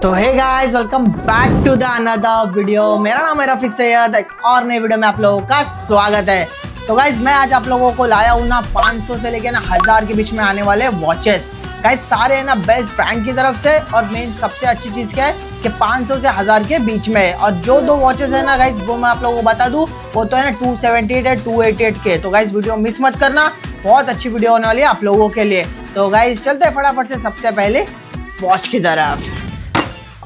तो hey guys, welcome back to the another video. मेरा नाम है रफीक सैयद। एक और नई वीडियो में आप लोगों का स्वागत है। तो गाइस, मैं आज आप लोगों को लाया हूँ ना 500 से लेके ना 1000 के बीच में आने वाले वॉचेस। गाइस, सारे है ना बेस्ट ब्रांड की तरफ से, और मेन सबसे अच्छी चीज़ क्या है कि 500 से 1000 के बीच में है। और जो दो वॉचेस है ना गाइस, वो मैं आप लोगों को बता दूँ, वो तो है ना 278 है 288 के। तो गाइस, वीडियो मिस मत करना, बहुत अच्छी वीडियो होने वाली है आप लोगों के लिए। तो गाइस, चलते हैं फटाफट से सबसे पहले वॉच की तरफ।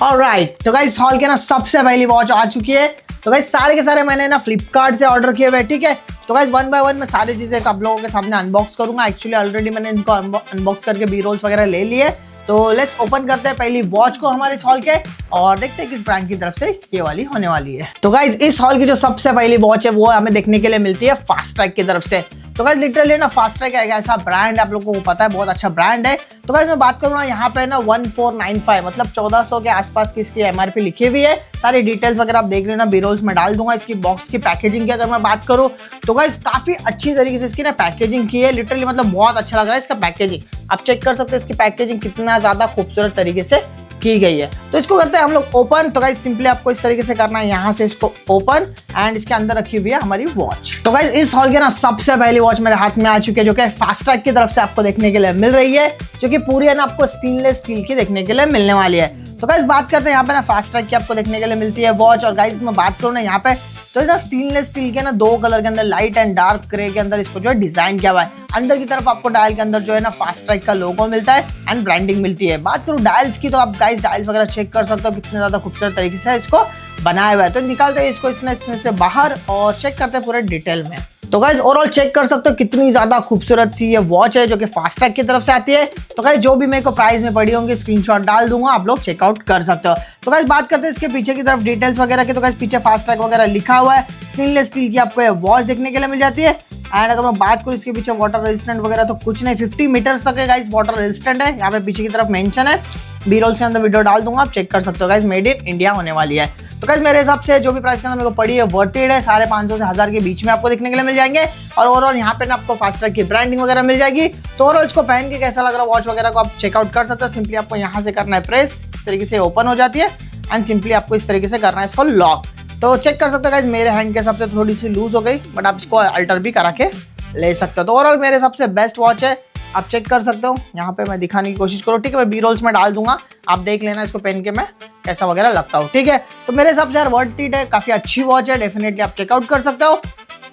ऑलराइट, तो गाइस हॉल के ना सबसे पहली वॉच आ चुकी है। तो गाइस सारे के सारे मैंने ना फ्लिपकार्ट से ऑर्डर किए हुए, ठीक है। तो गाइस वन बाय वन मैं सारी चीजें आप लोगों के सामने अनबॉक्स करूंगा। एक्चुअली ऑलरेडी मैंने इनको अनबॉक्स करके बी रोल्स वगैरह ले लिए। तो लेट्स ओपन करते हैं पहली वॉच को हमारे इस हॉल के, और देखते हैं किस ब्रांड की तरफ से ये वाली होने वाली है। तो गाइस इस हॉल की जो सबसे पहली वॉच है वो हमें देखने के लिए मिलती है फास्ट ट्रैक की तरफ से। तो गाइस लिटरली ना फास्ट ट्रैक है ऐसा ब्रांड आप लोगों को पता है, बहुत अच्छा ब्रांड है। तो गाइस मैं बात करूँ ना, यहाँ पे ना 1495 मतलब 1400 के आसपास की इसकी एमआरपी लिखी हुई है। सारी डिटेल्स वगैरह आप देख लेना, बी रोल्स में डाल दूंगा। इसकी बॉक्स की पैकेजिंग की अगर मैं बात करूँ तो गाइस काफी अच्छी तरीके से इसकी ना पैकेजिंग की है। लिटरली मतलब बहुत अच्छा लग रहा है इसका पैकेजिंग। आप चेक कर सकते हो इसकी पैकेजिंग कितना ज्यादा खूबसूरत तरीके से की गई है। तो इसको करते हैं हम लोग ओपन। तो गाइस सिंपली आपको इस तरीके से करना है, यहाँ से इसको ओपन, एंड इसके अंदर रखी हुई है हमारी वॉच। तो गाइस इस हॉल के ना सबसे पहली वॉच मेरे हाथ में आ चुकी है, जो कि फास्ट ट्रैक की तरफ से आपको देखने के लिए मिल रही है, जो कि पूरी है ना आपको स्टेनलेस स्टील की देखने के लिए मिलने वाली है। तो गाइस बात करते हैं यहाँ पे ना फास्ट ट्रैक की आपको देखने के लिए मिलती है वॉच। और गाइस मैं बात करूँ ना यहाँ पे, तो इस स्टेनलेस स्टील के ना दो कलर के अंदर, लाइट एंड डार्क ग्रे के अंदर इसको जो है डिजाइन किया हुआ है। अंदर की तरफ आपको डायल के अंदर जो है ना फास्ट ट्रैक का लोगो मिलता है एंड ब्रांडिंग मिलती है। बात करूँ डायल्स की, तो आप गाइस डायल्स वगैरह चेक कर सकते हो कितने ज्यादा खूबसूरत तरीके से इसको बनाया हुआ है। तो निकालते हैं इसको इसने से बाहर और चेक करते हैं पूरे डिटेल में। तो गाइस ओवरऑल चेक कर सकते हो कितनी ज्यादा खूबसूरत सी ये वॉच है, जो कि फास्ट ट्रैक की तरफ से आती है। तो गाइस जो भी मेरे को प्राइस में पड़ी होंगी स्क्रीनशॉट डाल दूंगा, आप लोग चेकआउट कर सकते हो। तो गाइस बात करते हैं इसके पीछे की तरफ डिटेल्स वगैरह की। तो गाइस पीछे फास्ट ट्रैक वगैरह लिखा हुआ है, स्टेनलेस स्टील की आपको ये वॉच देखने के लिए मिल जाती है। एंड अगर मैं बात करूँ इसके पीछे वाटर रेजिस्टेंट वगैरह तो कुछ नहीं, 50 मीटर्स तक है गाइस वाटर रेजिस्टेंट है। यहाँ पे पीछे की तरफ मेंशन है, बी रोल्स के अंदर वीडियो डाल दूंगा, आप चेक कर सकते हो। गाइस मेड इन इंडिया होने वाली है। तो गाइस मेरे हिसाब से जो भी प्राइस के अंदर मेरे को पड़ी है वर्थ इट है। 550 से 1000 के बीच में आपको देखने के लिए मिल जाएंगे। और ओवरऑल यहाँ पे ना आपको फास्ट ट्रैक की ब्रांडिंग वगैरह मिल जाएगी। तो ओवरऑल इसको पहन के कैसा लग रहा है वॉच वगैरह को आप चेकआउट कर सकते हो। सिंपली आपको यहाँ से करना है प्रेस, इस तरीके से ओपन हो जाती है, एंड सिंपली आपको इस तरीके से करना है इसको लॉक। तो चेक कर सकते हो गाइस मेरे हैंड के हिसाब से थोड़ी सी लूज हो गई, बट आप इसको अल्टर भी करा के ले सकते हो। तो ओवरऑल मेरे हिसाब से बेस्ट वॉच है, आप चेक कर सकते हो। यहाँ पे मैं दिखाने की कोशिश करूँ, ठीक है। मैं बी रोल्स में डाल दूंगा, आप देख लेना इसको पहन के मैं कैसा वगैरह लगता हूँ, ठीक है। तो मेरे हिसाब से यार वर्थ इट है, काफी अच्छी वॉच है, डेफिनेटली आप चेकआउट कर सकते हो।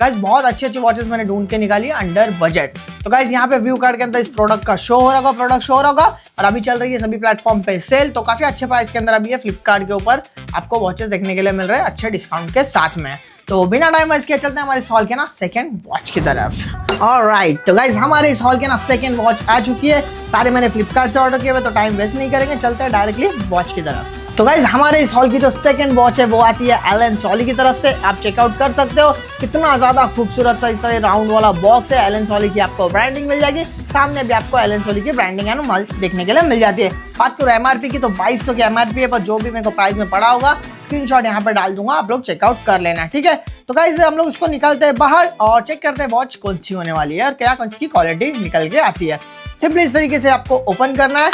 गाइस बहुत अच्छी अच्छी वॉचेस मैंने ढूंढ के निकाली है अंडर बजट। तो गाइस यहाँ पे व्यू कार्ड के अंदर इस प्रोडक्ट का शो हो रहा होगा, प्रोडक्ट शो हो रहा होगा। और अभी चल रही है सभी प्लेटफॉर्म पे सेल, तो काफी अच्छे प्राइस के अंदर अभी ये फ्लिपकार्ट के ऊपर आपको वॉचेस देखने के लिए मिल रहे हैं अच्छे डिस्काउंट के साथ में। तो बिना टाइम वेस्ट किए चलते हैं हमारे इस हॉल के ना सेकंड वॉच की तरफ। ऑलराइट, तो गाइस हमारे इस हॉल के ना सेकंड वॉच आ चुकी है। सारे मैंने फ्लिपकार्ट से ऑर्डर किए हुए, तो टाइम वेस्ट नहीं करेंगे, चलते हैं डायरेक्टली वॉच की तरफ। तो गाइस हमारे इस हॉल की जो सेकंड वॉच है वो आती है एलन सॉली की तरफ से। आप चेकआउट कर सकते हो कितना ज्यादा खूबसूरत सा इस राउंड वाला बॉक्स है। एलन सॉली की आपको ब्रांडिंग मिल जाएगी, सामने भी आपको एलन सॉली की ब्रांडिंग है ना देखने के लिए मिल जाती है। बात करो एमआरपी की, तो 2200 की एमआरपी है, पर जो भी मेरे को प्राइस में पड़ा होगा स्क्रीनशॉट यहाँ पे डाल दूंगा, आप लोग चेकआउट कर लेना, ठीक है। तो गाइस हम लोग इसको निकालते हैं बाहर और चेक करते हैं वॉच कौन सी होने वाली है और क्या कौन सी क्वालिटी निकल के आती है। सिंपली इस तरीके से आपको ओपन करना है,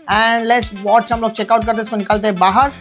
एंड लेट्स वॉच हम लोग चेकआउट करते हैं, इसको निकालते हैं बाहर।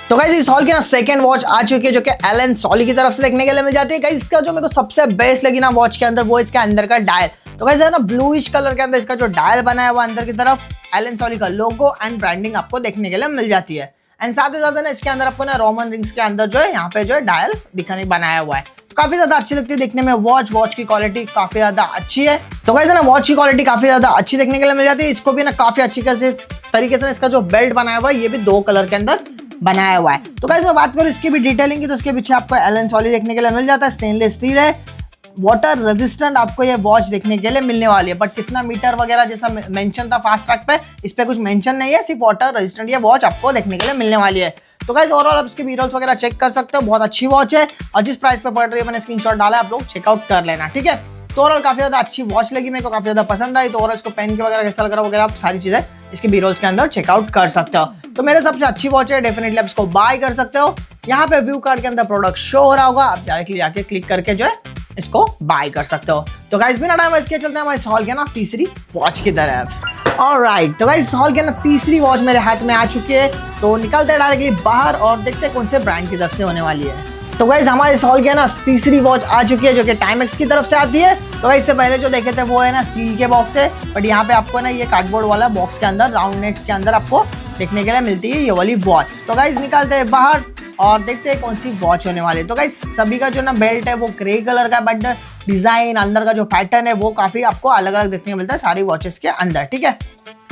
तो गाइस इस हॉल की ना सेकंड वॉच आ चुकी है, जो कि एलन सॉली की तरफ से देखने के लिए मिल जाती है। गाइस इसका जो मेरे को सबसे बेस्ट लगी ना वॉच के अंदर, वो इसके अंदर का डायल। तो गाइस है ना ब्लूइश कलर के अंदर इसका जो डायल बनाया हुआ अंदर की तरफ एलन सॉली का लोगो एंड ब्रांडिंग आपको देखने के लिए मिल जाती है। एंड साथ ही साथ ना इसके अंदर आपको ना रोमन रिंग्स के अंदर जो है यहाँ पे जो है डायल दिखाने बनाया हुआ है। तो काफी ज्यादा अच्छी लगती है देखने में वॉच की क्वालिटी काफी ज्यादा अच्छी है। तो गाइस ना वॉच की क्वालिटी काफी ज्यादा अच्छी देखने के लिए मिल जाती है। इसको भी ना काफी अच्छी तरीके से इसका जो बेल्ट बनाया हुआ है ये भी 2 कलर के अंदर बनाया हुआ है। तो गाइस मैं बात करूँ इसकी भी डिटेलिंग की, तो इसके पीछे आपको एलन सॉली देखने के लिए मिल जाता है, स्टेनलेस स्टील है, वाटर रेजिस्टेंट आपको ये वॉच देखने के लिए मिलने वाली है। बट कितना मीटर वगैरह जैसा मेंशन था फास्ट ट्रैक पे, इस पे कुछ मेंशन नहीं है, सिर्फ वाटर रेजिस्टेंट ये वॉच आपको देखने के लिए मिलने वाली है। तो गाइस ओवरऑल आप इसके वीडियोस वगैरह चेक कर सकते हो, बहुत अच्छी वॉच है। और जिस प्राइस पे पड़ रही है मैंने स्क्रीनशॉट डाला है, आप लोग चेकआउट कर लेना, ठीक है। तो ओवरऑल काफी ज्यादा अच्छी वॉच लगी मेरे को, काफी ज्यादा पसंद आई। तो ओवरऑल इसको पहन के वगैरह कैसा लग रहा वगैरह आप सारी चीजें इसके बी रोल्स के अंदर चेकआउट कर सकते हो। तो मेरे सबसे अच्छी वॉच है, डेफिनेटली आप इसको बाय कर सकते हो। यहाँ पे व्यू कार्ड के अंदर प्रोडक्ट शो हो रहा होगा, आप डायरेक्टली जाके क्लिक करके जो है इसको बाय कर सकते हो। तो गाइस बिना टाइम वेस्ट किए चलते हैं हमारे इस हॉल के ना तीसरी वॉच की तरफ। ऑलराइट, तो गाइस हॉल के ना तीसरी वॉच मेरे हाथ में आ चुकी है, तो निकलते हैं डायरेक्टली बाहर और देखते हैं कौन से ब्रांड की तरफ से होने वाली है। तो गाइस हमारे इस हॉल के ना तीसरी वॉच आ चुकी है जो कि टाइमेक्स की तरफ से आती है। तो गाइस इससे पहले जो देखे थे वो है ना स्टील के बॉक्स थे, बट यहाँ पे आपको ना ये कार्डबोर्ड वाला बॉक्स के अंदर राउंड नेट के अंदर आपको देखने के लिए मिलती है ये वाली वॉच। तो गाइस निकालते हैं बाहर और देखते हैं कौन सी वॉच होने वाली है। तो गाइस सभी का जो ना बेल्ट है वो ग्रे कलर का, बट डिजाइन अंदर का जो पैटर्न है वो काफी आपको अलग अलग देखने को मिलता है सारी वॉचेस के अंदर, ठीक है।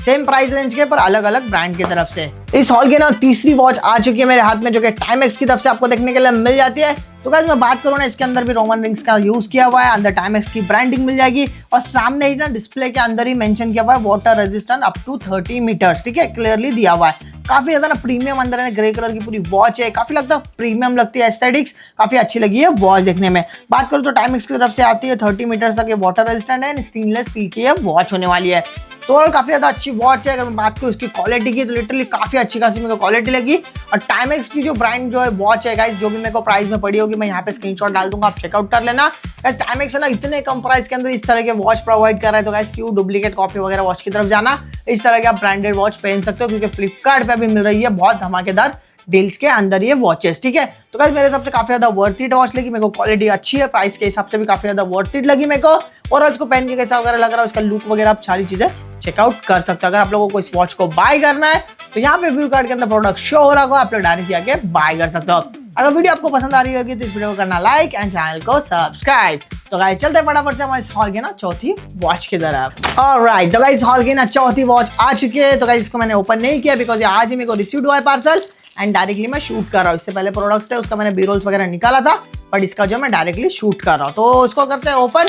सेम प्राइस रेंज के पर अलग अलग ब्रांड की तरफ से। इस हॉल की ना तीसरी वॉच आ चुकी है मेरे हाथ में जो कि टाइमेक्स की तरफ से आपको देखने के लिए मिल जाती है। तो गाइस मैं बात करूँ ना, इसके अंदर भी रोमन रिंग्स का यूज किया हुआ है, अंदर टाइमेक्स की ब्रांडिंग मिल जाएगी और सामने ही ना डिस्प्ले के अंदर ही मेंशन किया हुआ है water resistant up to 30 meters, ठीक है, क्लियरली दिया हुआ है। काफी ज्यादा ना प्रीमियम अंदर है, ग्रे कलर की पूरी वॉच है, काफी लगता है प्रीमियम लगती है, एस्थेटिक्स काफी अच्छी लगी है वॉच देखने में। बात करूँ तो टाइमेक्स की तरफ से आती है, 30 मीटर्स तक ये वाटर रेजिस्टेंट है, स्टेनलेस स्टील की वॉच होने वाली है। तो और काफी ज्यादा अच्छी वॉच है। अगर मैं बात करूँ इसकी क्वालिटी की तो लिटरली काफी अच्छी खासी मेरे को क्वालिटी लगी। और टाइमेक्स की जो ब्रांड जो है वॉच है गाइस, जो भी मेरे को प्राइस में पड़ी होगी मैं यहाँ पे स्क्रीनशॉट डाल दूंगा, आप चेकआउट कर लेना। गाइस टाइमेक्स है ना इतने कम प्राइस के अंदर इस तरह के वॉच प्रोवाइड कर रहा है, तो गाइस क्यों डुप्लीकेट कॉपी वगैरह वॉच की तरफ जाना। इस तरह के आप ब्रांडेड वॉच पहन सकते हो, क्योंकि फ्लिपकार्ट पे भी मिल रही है बहुत धमाकेदार डील्स के अंदर ये वॉचेस, ठीक है। तो गाइस मेरे हिसाब से काफी ज्यादा वर्थ इट वॉच लगी मेरे को, क्वालिटी अच्छी है, प्राइस के हिसाब से भी काफी ज्यादा वर्थ इट लगी मेरे को। और उसको पहन के कैसा वगैरह लग रहा है, उसका लुक वगैरह आप सारी चीजें चेकआउट कर सकते हो। अगर आप लोगों को इस वॉच को बाय करना है तो यहाँ पे व्यू कार्ड के अंदर प्रोडक्ट शो हो रहा होगा, आप लोग डायरेक्ट जाके बाय कर सकते हो। अगर वीडियो आपको पसंद आ रही होगी तो इस वीडियो को करना लाइक एंड चैनल को सब्सक्राइब। तो गाइस चलते हैं फटाफट से हमारे इस हॉल की ना चौथी वॉच की तरफ। ऑलराइट, तो गाइस हॉल की ना चौथी वॉच आ चुकी है। तो गाइस इसको मैंने ओपन नहीं किया बिकॉज ये आज ही मेरे को रिसीव हुआ है पार्सल एंड डायरेक्टली मैं शूट कर रहा हूँ। इससे पहले प्रोडक्ट्स थे उसका मैंने बी रोल्स वगैरह निकाला था, बट इसका जो मैं डायरेक्टली शूट कर रहा हूँ। तो इसको करते हैं ओपन,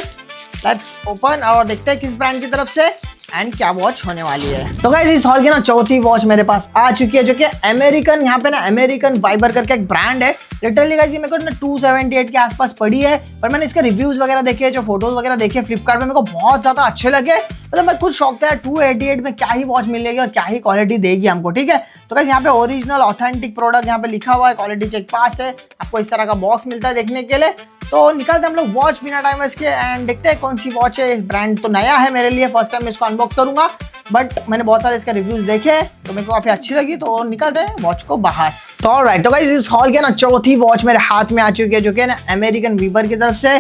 लेट्स ओपन और देखते हैं किस ब्रांड की तरफ से एंड क्या वॉच होने वाली है। तो गाइस इस हॉल की ना चौथी वॉच मेरे पास आ चुकी है जो कि अमेरिकन, यहाँ पे ना अमेरिकन वाइबर करके एक ब्रांड है। लिटरली गाइस ये मेरे को ना 278 के आसपास पड़ी है, पर मैंने इसके रिव्यूज वगैरह देखे, जो फोटोज वगैरह देखे फ्लिपकार्ट में, मेरे को बहुत ज्यादा अच्छे लगे। मतलब मैं खुद शौक था 288 में क्या ही वॉच मिलेगी और क्या ही क्वालिटी देगी हमको, ठीक है। तो गाइस यहाँ पे ओरिजिनल ऑथेंटिक प्रोडक्ट यहाँ पे लिखा हुआ है, क्वालिटी चेक पास है, आपको इस तरह का बॉक्स मिलता है देखने के लिए। तो निकलते हम लोग वॉच बिना टाइम वेस्ट के एंड देखते हैं कौन सी वॉच है। ब्रांड तो नया है मेरे लिए, फर्स्ट टाइम इसको अनबॉक्स करूंगा, बट मैंने बहुत सारे इसके रिव्यूज देखे तो मेरे को काफी अच्छी लगी। तो निकलते हैं वॉच को बाहर। तो ऑलराइट, तो गाइस इस हॉल के ना चौथी वॉच मेरे हाथ में आ चुकी है जो कि ना अमेरिकन वीवर की तरफ से।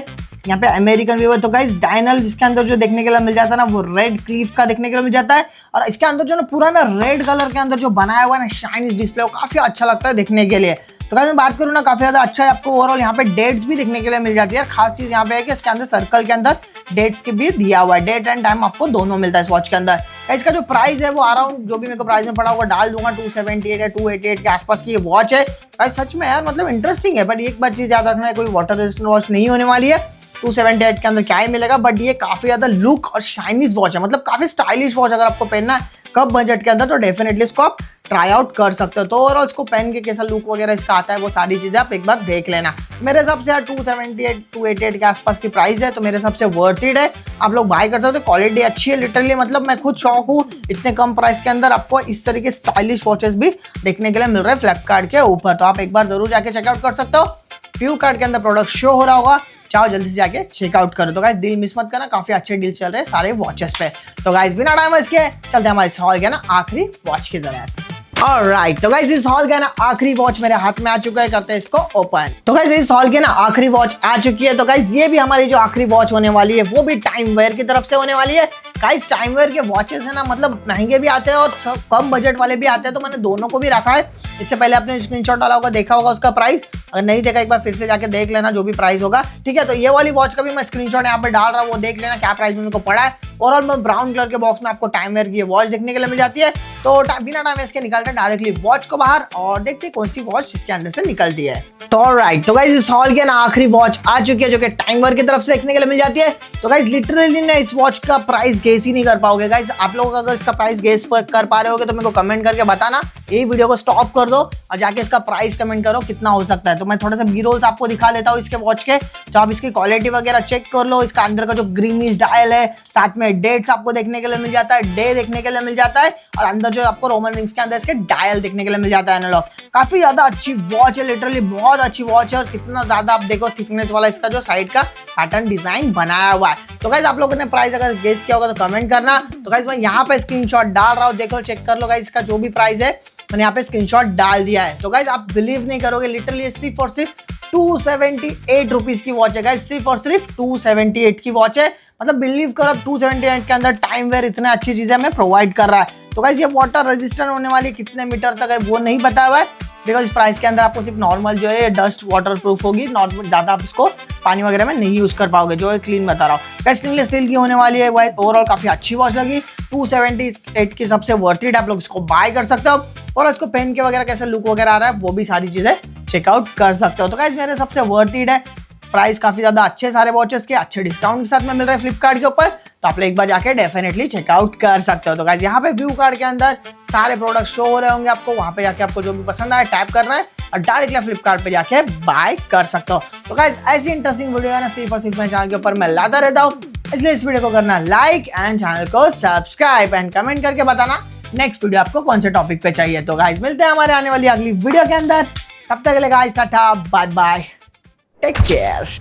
यहाँ पे अमेरिकन वीवर, तो गाइस डायनल जिसके अंदर जो देखने के लिए मिल जाता है ना वो रेड क्लीफ का देखने के लिए मिल जाता है। और इसके अंदर जो ना पूरा ना रेड कलर के अंदर जो बनाया हुआ है ना शाइनिश डिस्प्ले, वो काफी अच्छा लगता है देखने के लिए। तो गाइस मैं बात करूँ ना काफी ज्यादा अच्छा है। आपको ओवरऑल यहाँ पे डेट्स भी देखने के लिए मिल जाती है। खास चीज यहाँ पे है कि इसके अंदर सर्कल के अंदर डेट्स के भी दिया हुआ है, डेट एंड टाइम आपको दोनों मिलता है इस वॉच के अंदर। इसका जो प्राइस है वो अराउंड जो भी मेरे को प्राइस में पड़ा होगा डाल दूंगा, 278 या 288 के आसपास की ये वॉच है। गाइस सच में यार मतलब इंटरेस्टिंग है, बट एक बात चीज याद रखना है, कोई वाटर रेजिस्टेंट वॉच नहीं होने वाली है। 278 के अंदर क्या ही मिलेगा, बट ये काफी ज्यादा लुक और शाइनिश वॉच है, मतलब काफी स्टाइलिश वॉच। अगर आपको पहनना है कम बजट के अंदर तो डेफिनेटली इसको आप ट्राई आउट कर सकते हो। तो ओवरऑल इसको पहन के कैसा लुक वगैरह इसका आता है वो सारी चीजें आप एक बार देख लेना। मेरे हिसाब से यार 278 288 के आसपास की प्राइस है, तो मेरे हिसाब से वर्थ इट है, आप लोग बाय कर सकते हो। क्वालिटी अच्छी है लिटरली, मतलब मैं खुद शौक हूँ इतने कम प्राइस के अंदर आपको इस तरीके स्टाइलिश वॉचेस भी देखने के लिए मिल रहे हैं फ्लिपकार्ट के ऊपर। तो आप एक बार जरूर जाके चेकआउट कर सकते हो। व्यू कार्ड के अंदर प्रोडक्ट शो हो रहा होगा, चाहो जल्दी से जाके चेकआउट करो। तो गाइस डील मिस मत करना, काफी अच्छे डील चल रहे हैं सारे वॉचेस पे। तो गाइस बिना टाइम वेस्ट के चलते हैं हमारे इस हॉल के ना आखिरी वॉच की तरफ। ऑलराइट, तो गाइस इस हॉल का ना आखिरी वॉच मेरे हाथ में आ चुका है, करते हैं इसको ओपन। तो गाइस इस हॉल के ना आखिरी वॉच आ चुकी है। तो गाइस ये भी हमारी जो आखिरी वॉच होने वाली है वो भी टाइम वेयर की तरफ से होने वाली है। गाइस टाइम वेयर के वॉचेस है ना मतलब महंगे भी आते हैं और कम बजट वाले भी आते हैं, तो मैंने दोनों को भी रखा है। इससे पहले आपने स्क्रीनशॉट डाला होगा, देखा होगा उसका प्राइस, अगर नहीं देखा एक बार फिर से जाके देख लेना जो भी प्राइस होगा, ठीक है। तो ये वाली वॉच का भी मैं स्क्रीनशॉट यहाँ पे डाल रहा हूँ, वो देख लेना क्या प्राइस में मेरे को पड़ा है। ओवरऑल में ब्राउन कलर के बॉक्स में आपको टाइम वेयर की वॉच देखने के लिए मिल जाती है। तो बिना टाइम वेस्ट के निकालते हैं डायरेक्टली वॉच को बाहर और देखते हैं कौन सी वॉच इसके अंदर से निकलती है। तो ऑलराइट, तो गाइस इस हॉल के ना आखिरी वॉच आ चुकी है जो कि टाइम वेयर की तरफ से देखने के लिए मिल जाती है। तो गाइस लिटरली ना इस वॉच का प्राइस गेस ही नहीं कर पाओगे। गाइस आप लोग अगर इसका प्राइस गेस कर पा रहे होगे तो मेरे को कमेंट करके बताना, ये वीडियो को स्टॉप कर दो और जाके इसका प्राइस कमेंट करो कितना हो सकता है। तो मैं थोड़ा सा बी रोल्स आपको दिखा देता हूँ इसके वॉच के, तो आप इसकी क्वालिटी वगैरह चेक कर लो। इसका अंदर का जो ग्रीनिश डायल है, साथ में डेट्स आपको देखने के लिए मिल जाता है, डे देखने के लिए मिल जाता है, और अंदर जो आपको रोमन रिंग्स के अंदर इसके डायल देखने के लिए मिल जाता है एनालॉग। काफी ज्यादा अच्छी वॉच है, लिटरली बहुत अच्छी वॉच है। और कितना ज्यादा आप देखो थिकनेस वाला इसका जो साइड का पैटर्न डिजाइन बनाया हुआ है। तो गाइस आप लोगों ने प्राइस अगर गेस किया होगा तो कमेंट करना। तो गाइस मैं यहाँ पे स्क्रीनशॉट डाल रहा हूँ, देखो चेक कर लो गाइस इसका जो भी प्राइस है मैंने यहाँ पे स्क्रीनशॉट डाल दिया है। तो गाइस आप बिलीव नहीं करोगे, लिटरली सिर्फ और सिर्फ 278 रुपीज की वॉच है गाइस, सिर्फ और सिर्फ 278 की वॉच है। मतलब बिलीव करो 278 के अंदर टाइम वेयर इतने अच्छी चीजें हमें प्रोवाइड कर रहा है। तो गाइस ये वाटर रेजिस्टेंट होने वाली कितने मीटर तक है वो नहीं बताया हुआ है, बिकॉज इस प्राइस के अंदर आपको सिर्फ नॉर्मल जो है डस्ट वाटर प्रूफ होगी, नॉर्मल ज्यादा आप इसको पानी वगैरह में नहीं यूज कर पाओगे, जो है क्लीन बता रहा हूँ। गाइस स्टेनलेस स्टील की होने वाली है, ओवरऑल काफी अच्छी वॉच लगी। 278 की सबसे वर्थ इट, आप लोग इसको बाय कर सकते हो और इसको पहन के वगैरह कैसे लुक वगैरह आ रहा है वो भी सारी चीजें चेकआउट कर सकते हो। तो गाइस मेरे सबसे वर्थ इट है, प्राइस काफी ज्यादा अच्छे सारे वॉचेस के अच्छे डिस्काउंट के साथ में मिल रहे हैं फ्लिपकार्ट के ऊपर, तो आप लोग एक बार जाके डेफिनेटली चेकआउट कर सकते हो। तो गाइस यहाँ पे व्यू कार्ड के अंदर सारे प्रोडक्ट शो हो रहे होंगे आपको, वहां पे जाके आपको जो भी पसंद आए टैप करना है और डायरेक्टली फ्लिपकार्ट पे जाके बाय कर सकते हो। तो गाइस ऐसी इंटरेस्टिंग वीडियो है ना सिर्फ और सिर्फ मेरे चैनल के ऊपर मैं लाता रहता हूँ, इसलिए इस वीडियो को करना लाइक एंड चैनल को सब्सक्राइब एंड कमेंट करके बताना नेक्स्ट वीडियो आपको कौन से टॉपिक पे चाहिए। तो गाइस मिलते हैं हमारे आने वाली अगली वीडियो के अंदर, तब तक के लिए guys tata bye bye, take care.